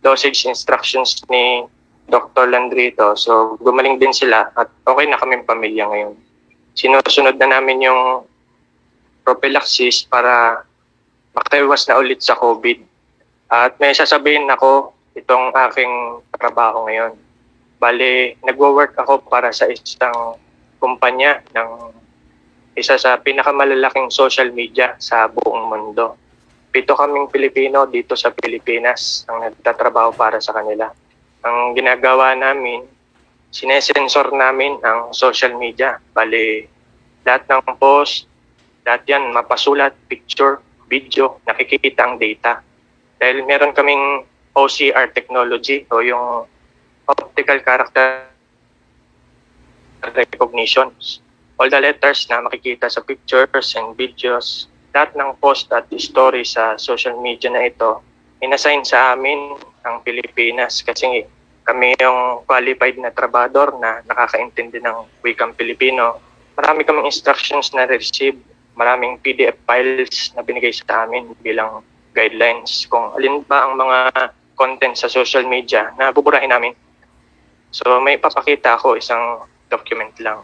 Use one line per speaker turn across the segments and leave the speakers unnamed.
dosage instructions ni Dr. Landrito. So gumaling din sila at okay na kaming pamilya ngayon. Sinusunod na namin yung prophylaxis para makaiwas na ulit sa COVID. At may sasabihin ako itong aking trabaho ngayon. Bale, nagwo-work ako para sa isang kumpanya ng isa sa pinakamalalaking social media sa buong mundo. 7 kaming Pilipino dito sa Pilipinas ang nagtatrabaho para sa kanila. Ang ginagawa namin, sinesensor namin ang social media. Bale, lahat ng post, lahat yan, mapasulat, picture, video, nakikita ang data. Dahil meron kaming OCR technology o yung optical character recognition. All the letters na makikita sa pictures and videos, lahat ng post at story sa social media na ito, inassign sa amin ang Pilipinas kasi kami yung qualified na trabador na nakakaintindi ng wikang Pilipino. Marami kaming instructions na receive, maraming PDF files na binigay sa amin bilang guidelines kung alin ba ang mga content sa social media na buburahin namin. So may papakita ako isang document lang.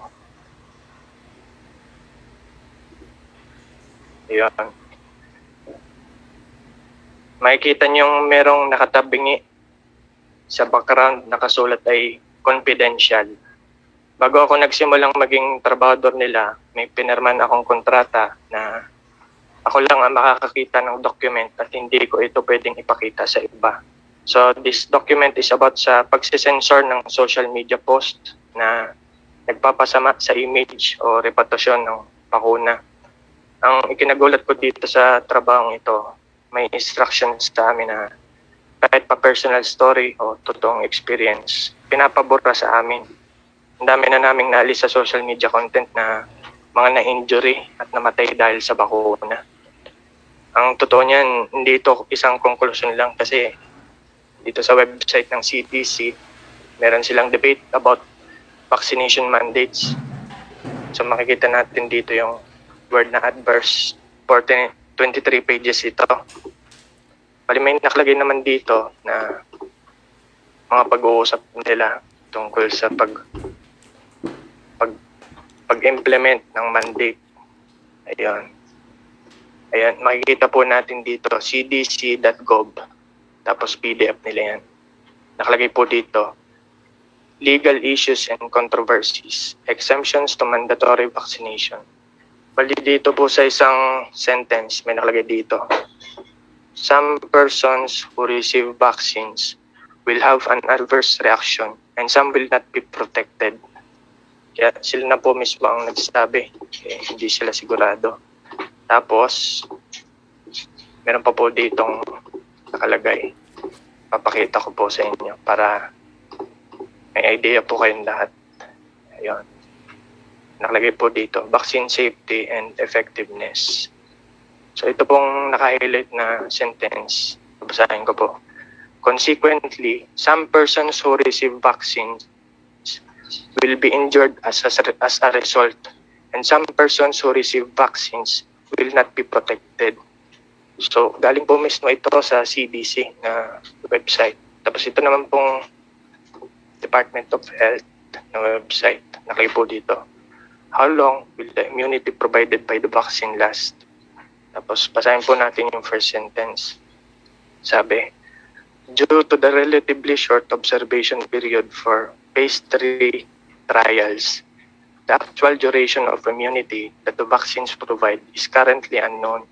Ayan. Makikita niyo merong nakatabingi sa background, nakasulat ay confidential. Bago ako nagsimulang maging trabador nila, may pinirman akong kontrata na ako lang ang makakakita ng document at hindi ko ito pwedeng ipakita sa iba. So this document is about sa pagsisensor ng social media post na nagpapasama sa image o reputasyon ng bakuna. Ang ikinagulat ko dito sa trabahong ito, may instructions sa amin na kahit pa personal story o totoong experience, pinapabura sa amin. Ang dami na naming naalis sa social media content na mga na-injury at namatay dahil sa bakuna. Ang totoo niyan, hindi ito isang conclusion lang kasi dito sa website ng CDC, meron silang debate about vaccination mandates. So makikita natin dito yung word na adverse, 23 pages ito. Bali may nakalagay naman dito na mga pag-uusap nila tungkol sa pag-implement ng mandate. Ayan, makikita po natin dito, cdc.gov, tapos PDF nila yan. Nakalagay po dito, legal issues and controversies, exemptions to mandatory vaccination. Bali dito po sa isang sentence, may nakalagay dito, some persons who receive vaccines will have an adverse reaction and some will not be protected. Kaya sila na po mismo ang nagsasabi, hindi sila sigurado. Tapos, meron pa po ditong nakalagay. Papakita ko po sa inyo para may idea po kayong lahat. Ayun. Nakalagay po dito, vaccine safety and effectiveness. So ito pong naka-highlight na sentence. Babasahin ko po. Consequently, some persons who receive vaccines will be injured as a result, and some persons who receive vaccines will not be protected. So, galing po mismo ito sa CDC na website. Tapos ito naman pong Department of Health na website. Nakalagay po dito. How long will the immunity provided by the vaccine last? Tapos, basahin po natin yung first sentence. Sabi, due to the relatively short observation period for phase 3 trials, the actual duration of immunity that the vaccines provide is currently unknown.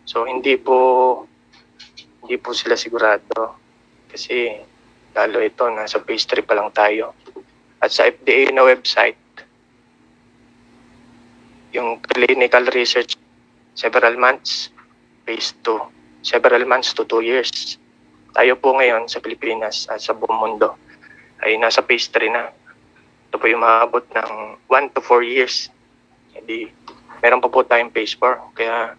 So hindi po sila sigurado kasi lalo ito nasa phase 3 pa lang tayo. At sa FDA na website, yung clinical research several months, phase 2, several months to 2 years. Tayo po ngayon sa Pilipinas at sa buong mundo ay nasa phase 3 na. Ito po yung maabot ng 1 to 4 years. Hindi, meron pa po tayong phase 4. Kaya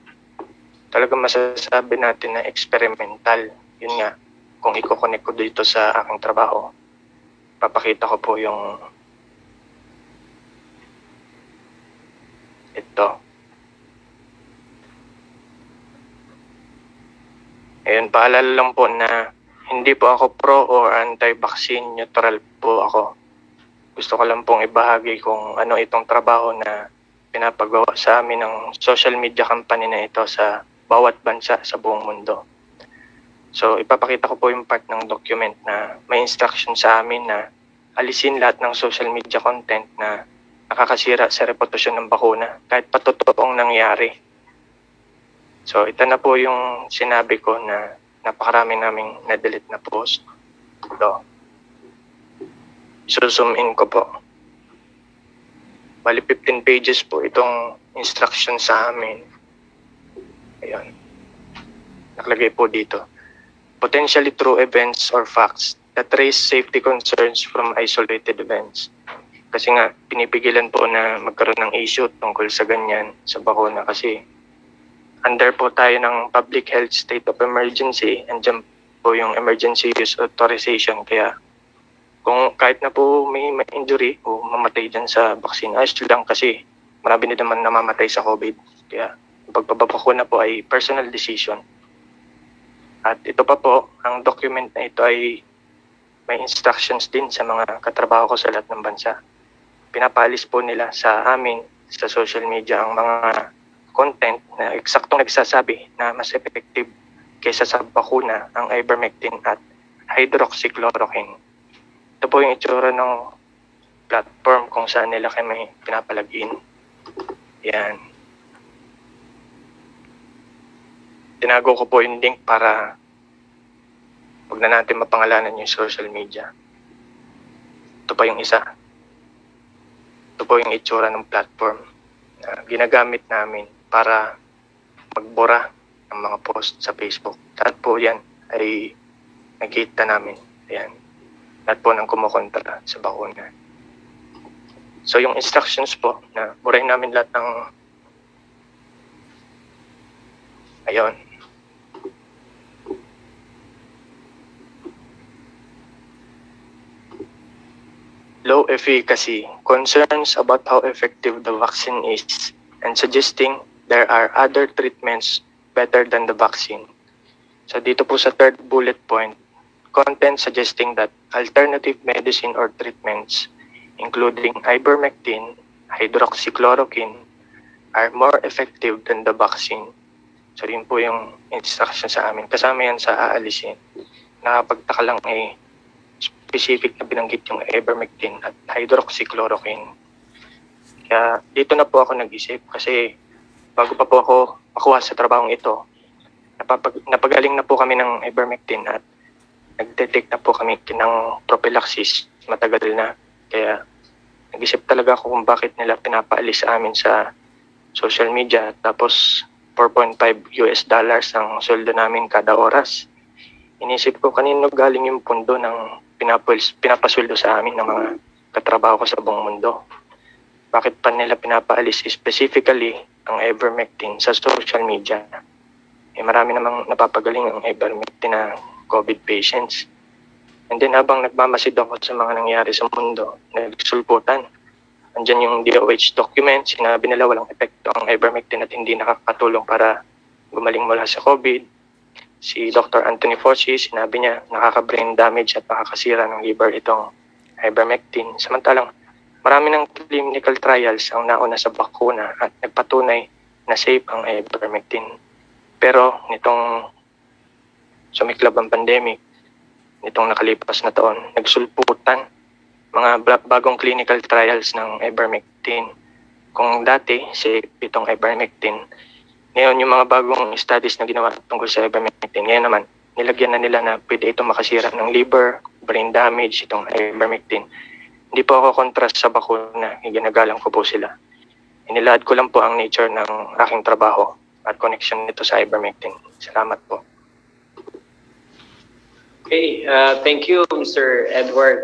talagang masasabi natin na experimental. Yun nga, kung i-connect ko dito sa aking trabaho, papakita ko po yung ito. Ayun, paalala lang po na Hindi po ako pro or anti-vaccine, neutral po ako. Gusto ko lang pong ibahagi kung ano itong trabaho na pinapagawa sa amin ng social media company na ito sa bawat bansa sa buong mundo. So ipapakita ko po yung part ng document na may instruction sa amin na alisin lahat ng social media content na nakakasira sa reputasyon ng bakuna kahit patotoong nangyari. So ito na po yung sinabi ko na napakarami naming na-delete na post. Ito. Zoom in ko po. Bali 15 pages po itong instruction sa amin. Ayan. Nakalagay po dito. Potentially true events or facts that raise safety concerns from isolated events. Kasi nga, pinipigilan po na magkaroon ng issue tungkol sa ganyan, sa bakuna. Kasi under po tayo ng public health state of emergency, and dyan po yung emergency use authorization. Kaya kung kahit na po may injury o mamatay dyan sa vaccine, ayos lang kasi marami na naman namamatay sa COVID. Kaya pagpapabakuna po ay personal decision. At ito pa po, ang document na ito ay may instructions din sa mga katrabaho ko sa lahat ng bansa. Pinapaalis po nila sa amin, sa social media, ang mga content na eksaktong nagsasabi na mas effective kaysa sa bakuna ang ivermectin at hydroxychloroquine. Ito po yung itsura ng platform kung saan nila kami pinapalagin. Yan. Tinago ko po yung link para huwag na natin mapangalanan yung social media. Ito pa yung isa. Ito po yung itsura ng platform na ginagamit namin para magbura ng mga post sa Facebook. Lahat po yan ay nakita namin. Ayan. Lahat po ng kumukontra sa bakuna. So yung instructions po na burahin namin lahat ng ayun. Low efficacy, concerns about how effective the vaccine is, and suggesting there are other treatments better than the vaccine. So dito po sa third bullet point, content suggesting that alternative medicine or treatments, including ivermectin, hydroxychloroquine, are more effective than the vaccine. So yun po yung instruction sa amin. Kasama yan sa aalisin. Nakapagtaka lang specific na binanggit yung ivermectin at hydroxychloroquine. Kaya dito na po ako nag-isip kasi bago pa po ako makuha sa trabahong ito, napagaling na po kami ng ivermectin at nag-detect na po kami ng prophylaxis matagal na. Kaya nag-isip talaga ako kung bakit nila pinapaalis sa amin sa social media. Tapos $4.5 ang sweldo namin kada oras. Inisip ko kanino galing yung pundo ng pinapasweldo sa amin ng mga katrabaho ko sa buong mundo. Bakit pa nila pinapaalis specifically ang ivermectin sa social media? Marami namang napapagaling ang ivermectin na COVID patients. And then habang nagmamasid ako sa mga nangyari sa mundo, nagsulputan. Andyan yung DOH document, sinabi nila walang epekto ang ivermectin at hindi nakakatulong para gumaling mula sa COVID. Si Dr. Anthony Fauci, sinabi niya nakaka-brain damage at nakakasira ng liver itong ivermectin. Samantalang marami ng clinical trials ang nauna sa bakuna at nagpatunay na safe ang ivermectin. Pero nitong sumiklab ang pandemic, nitong nakalipas na taon, nagsulputan mga bagong clinical trials ng ivermectin. Kung dati, safe itong ivermectin, ngayon yung mga bagong studies na ginawa tungkol sa ivermectin, ngayon naman, nilagyan na nila na pwede itong makasira ng liver, brain damage, itong ivermectin. Hindi po ako kontra sa bakuna, ginagalang ko po sila. Inilahad ko lang po ang nature ng aking trabaho at connection nito sa ivermectin. Salamat po.
Okay, thank you, Mr. Edward.